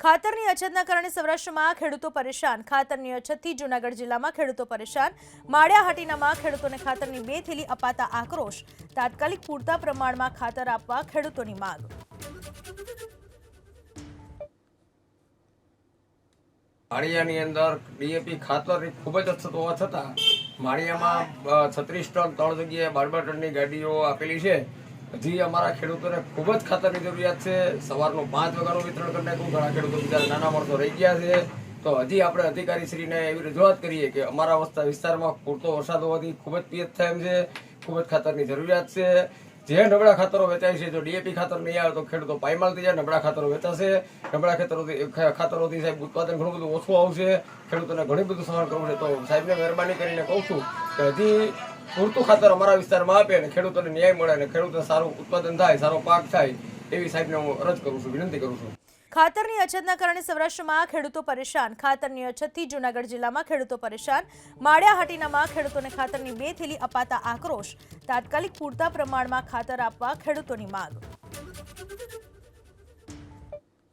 ખાતરની અછતના કારણે સૌરાષ્ટ્રમાં ખેડૂતો પરેશાન। ખાતરની અછતથી જૂનાગઢ જિલ્લામાં ખેડૂતો પરેશાન। માળિયા હાટીનામાં ખેડૂતોને ખાતરની 2 થેલી અપાતા આક્રોશ। તાત્કાલિક પૂરતા પ્રમાણમાં ખાતર આપવા ખેડૂતોની માંગ। માળિયાની અંદર ડીએપી ખાતરની ખૂબ જ અછત હોવા છતાં માળિયામાં 36 ટન 3 જગ્યાએ 12 ટનની ગાડીઓ આપેલી છે। હજી અમારા ખેડૂતોને ખૂબ જ ખાતરની જરૂરિયાત છે। સવારનું 5 વાગ્યાનું વિતરણ કરી નાખ્યું। ઘણા ખેડૂતો બીજા નાના માણસો રહી ગયા છે। તો હજી આપણે અધિકારીશ્રીને એવી રજૂઆત કરીએ કે અમારા વિસ્તારમાં પૂરતો વરસાદ હોવાથી ખૂબ જ પિયત થાય એમ છે। ખૂબ જ ખાતરની જરૂરિયાત છે। જે નબળા ખાતરો વેચાય છે, જો ડીએપી ખાતર નહીં આવે તો ખેડૂતો પાયમાલ થઈ જાય। નબળા ખાતરો વેચાશે। નબળા ખાતરોથી સાહેબ ઉત્પાદન ઘણું બધું ઓછું આવશે। ખેડૂતોને ઘણું બધું સહન કરવું છે। તો સાહેબને મહેરબાની કરીને કહું છું કે હજી પૂરતું ખાતર અમારા વિસ્તારમાં આપે અને ખેડૂતોને ન્યાય મળે અને ખેડૂતોને સારું ઉત્પાદન થાય, સારો પાક થાય, એવી સાહેબને હું અરજ કરું છું, વિનંતી કરું છું। ખાતરની અછતના કારણે સૌરાષ્ટ્રમાં ખેડૂતો પરેશાન। ખાતરની અછતથી જૂનાગઢ જિલ્લામાં ખેડૂતો પરેશાન। માળિયા હાટીનામાં ખેડૂતોને ખાતરની 2 થેલી અપાતા આક્રોશ। તાત્કાલિક પૂરતા પ્રમાણમાં ખાતર આપવા ખેડૂતોની માંગ।